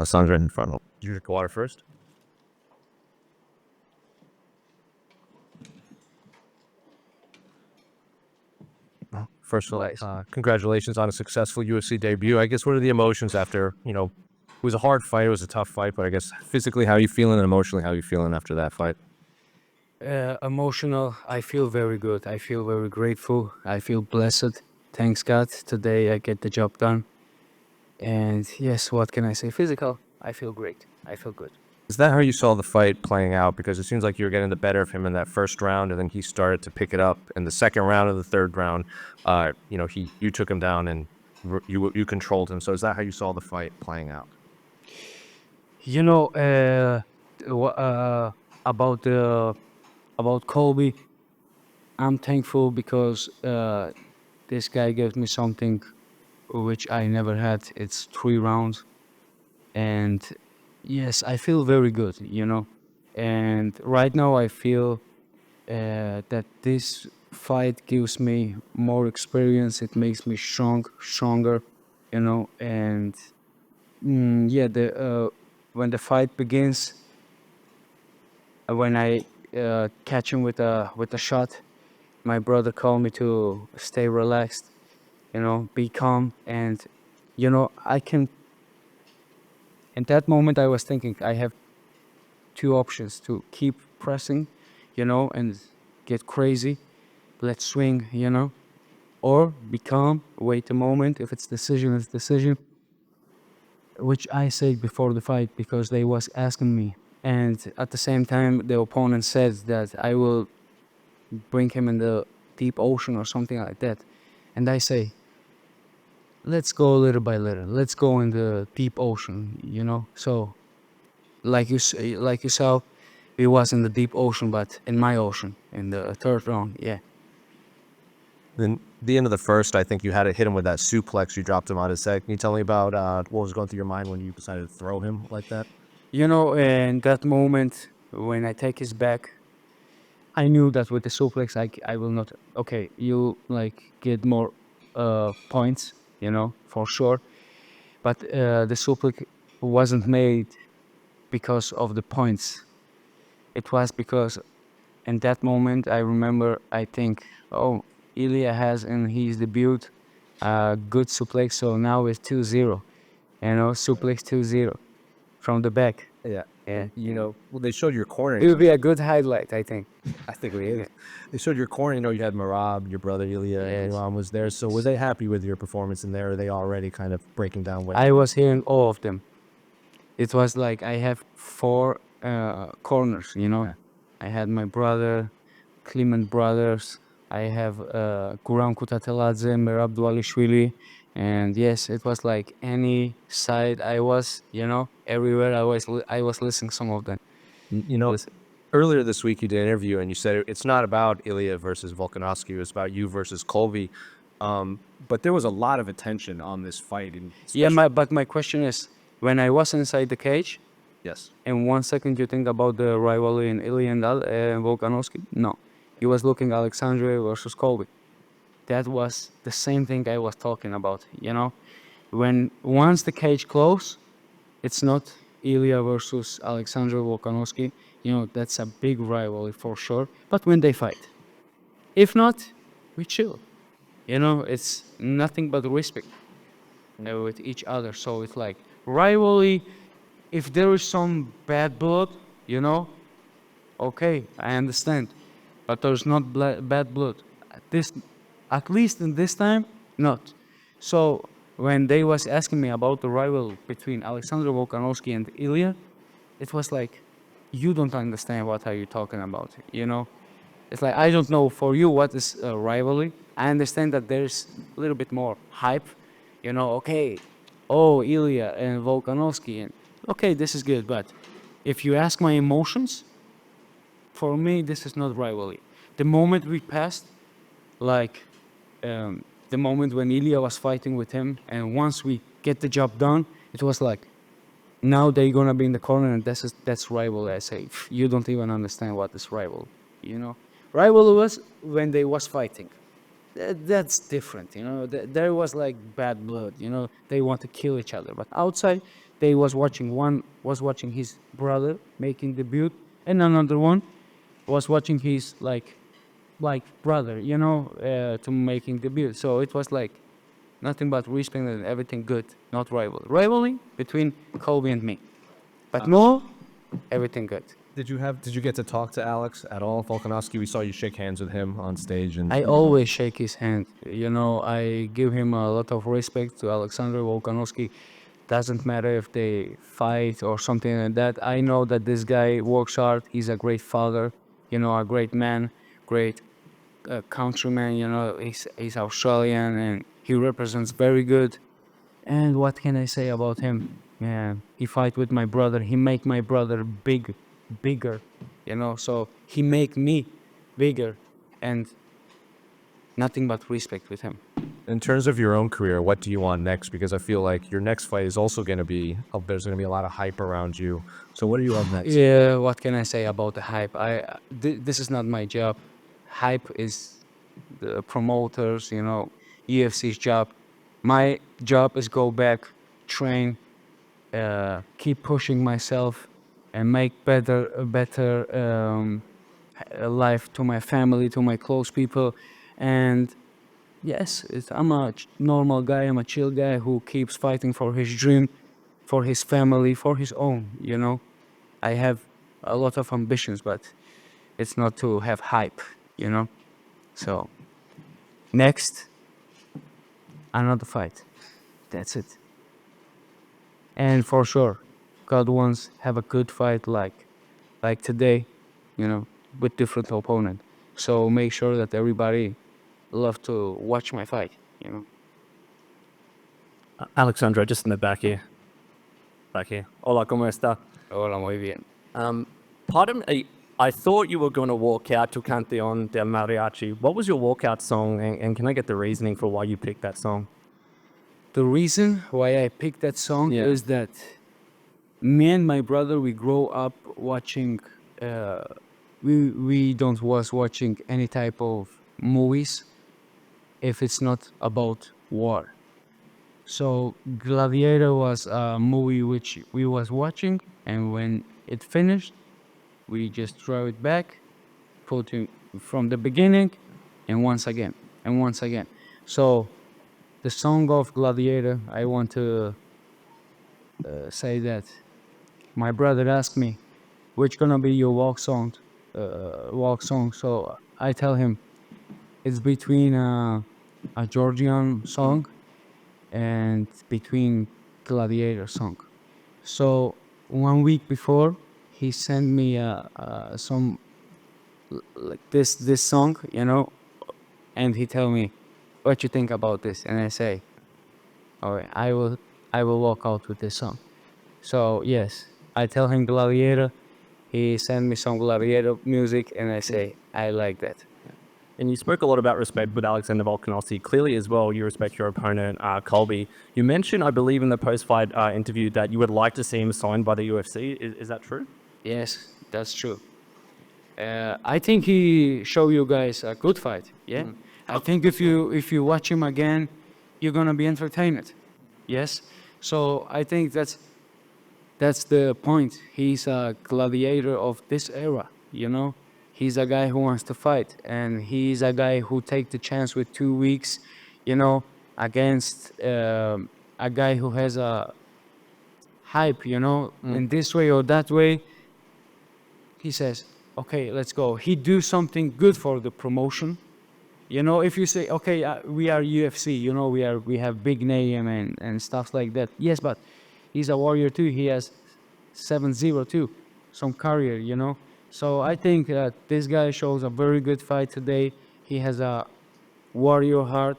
Aleksandre in front of him. Did you drink water first? First of all, congratulations on a successful UFC debut. I guess what are the emotions after, it was a hard fight, it was a tough fight, but I guess physically, how are you feeling, and emotionally, how are you feeling after that fight? Emotional. I feel very good. I feel very grateful. I feel blessed. Thanks God. Today I get the job done. And yes, what can I say? Physical. I feel great. I feel good. Is that how you saw the fight playing out? Because it seems like you were getting the better of him in that first round, and then he started to pick it up in the second round and the third round. You took him down and you controlled him. So is that how you saw the fight playing out? You know, wha- uh, about about Colby, I'm thankful because this guy gave me something which I never had. It's 3 rounds, and yes, I feel very good. And right now I feel that this fight gives me more experience. It makes me stronger. And yeah, the when the fight begins, when I catch him with a shot, my brother called me to stay relaxed, be calm, and I can. In that moment, I was thinking I have two options: to keep pressing, and get crazy, let's swing, or be calm, wait a moment. If it's decision, it's decision, which I said before the fight because they was asking me. And at the same time, the opponent said that I will bring him in the deep ocean or something like that. And I say, let's go little by little. Let's go in the deep ocean, So, like you saw, we was in the deep ocean, but in my ocean in the third round. Yeah. Then the end of the first, I think you had to hit him with that suplex. You dropped him on his head. Can you tell me about what was going through your mind when you decided to throw him like that? In that moment when I take his back, I knew that with the suplex, I will not. Okay, you get more points, for sure. But the suplex wasn't made because of the points. It was because in that moment I remember I think, oh, Ilya has in his debut a good suplex, so now it's 2-0. Suplex 2-0 from the back. Yeah. Yeah. Well, they showed your corner. It would be a good highlight, I think. I think we hit. They showed your corner. You had Marab, your brother Ilya, and Yes. your mom was there. So, was they happy with your performance in there? Or are they already kind of breaking down what? I was hearing all of them. It was like I have four corners, Yeah. I had my brother, Clement brothers. I have Guram Kutateladze, Merab Dvalishvili. And yes, it was like any side I was, everywhere I was listening some of them. Listen. Earlier this week you did an interview and you said it's not about Ilya versus Volkanovski. It's about you versus Colby. But there was a lot of attention on this fight. And Yeah, but my question is, when I was inside the cage, yes. in 1 second you think about the rivalry in Ilya and Volkanovski? No. He was looking Alexandre versus Colby. That was the same thing I was talking about, When once the cage closed, it's not Ilya versus Alexandre Volkanovski. That's a big rivalry for sure. But when they fight, if not, we chill. It's nothing but respect with each other. So it's like rivalry. If there is some bad blood, okay, I understand. But there's not bad blood. At least in this time, not. So when they was asking me about the rival between Alexander Volkanovski and Ilya, it was like, you don't understand what are you talking about, It's like, I don't know for you what is a rivalry. I understand that there's a little bit more hype, okay, oh, Ilya and Volkanovski, and okay, this is good. But if you ask my emotions, for me, this is not rivalry. The moment we passed, like the moment when Ilya was fighting with him, and once we get the job done, it was like, now they're gonna be in the corner, and that's rivalry. I say, you don't even understand what is rivalry. Rivalry was when they was fighting. That's different. There was like bad blood. They want to kill each other. But outside, they was watching. One was watching his brother making debut, and another one was watching his like brother, to making debut. So it was like nothing but respect and everything good, not rival. Rivalry between Colby and me, but no, everything good. Did you get to talk to Alex at all, Volkanovski? We saw you shake hands with him on stage, and I always shake his hand. I give him a lot of respect to Aleksandre Volkanovski. Doesn't matter if they fight or something like that. I know that this guy works hard. He's a great father, a great man, great countryman. He's Australian and he represents very good. And what can I say about him? Yeah, he fight with my brother. He make my brother bigger. So he make me bigger, and nothing but respect with him. in terms of your own career, what do you want next? Because I feel like your next fight is also going to be, there's going to be a lot of hype around you. So what do you want next? Yeah, what can I say about the hype? This is not my job. Hype is the promoters, UFC's job. My job is go back, train, keep pushing myself, and make better life to my family, to my close people, and yes, I'm a normal guy. I'm a chill guy who keeps fighting for his dream, for his family, for his own. I have a lot of ambitions, but it's not to have hype. You know. So next, another fight. That's it. And for sure, God wants have a good fight like today. With different opponent. So make sure that everybody love to watch my fight. Alexandra, just in the back here. Back here. Hola, ¿cómo está? Hola, muy bien. Pardon me, I thought you were going to walk out to Canteon del Mariachi. What was your walkout song, and can I get the reasoning for why you picked that song? The reason why I picked that song Yeah. is that me and my brother we grow up watching. We don't was watching any type of movies if it's not about war. So Gladiator was a movie which we was watching, and when it finished, we just throw it back, put it from the beginning, and once again, and once again. So the song of Gladiator, I want to say that my brother asked me, which gonna be your walk song. So I tell him it's between a Georgian song and between Gladiator song. So 1 week before, he sent me some like this song, and he tell me, what you think about this? And I say, all right, I will walk out with this song. So yes, I tell him Gladiator. He sent me some Gladiator music, and I say I like that. And you spoke a lot about respect with Alexander Volkanovski. Clearly, as well, you respect your opponent, Colby. You mentioned, I believe, in the post-fight interview that you would like to see him signed by the UFC. Is that true? Yes, that's true. I think he show you guys a good fight. Yeah, I think if you watch him again, you're gonna be entertained. Yes, so I think that's the point. He's a gladiator of this era. He's a guy who wants to fight, and he's a guy who take the chance with 2 weeks, against a guy who has a hype. In this way or that way. He says, okay, let's go. He do something good for the promotion. If you say, okay, we are UFC, we have big name and stuff like that. Yes, but he's a warrior too. He has 7-0 too, some career. So I think that this guy shows a very good fight today. He has a warrior heart.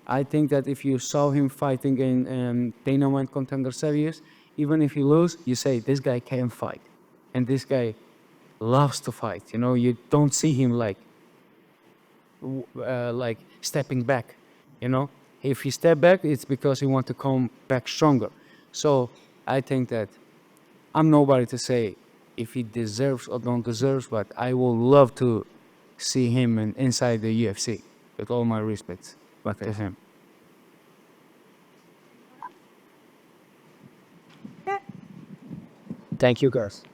I think that if you saw him fighting in Dana White Contender Series, even if he lose, you say this guy can fight, and this guy loves to fight. You don't see him like stepping back. If he step back, it's because he want to come back stronger. So I think that I'm nobody to say if he deserves or don't deserves, but I will love to see him inside the UFC with all my respects to him. Thank you, guys.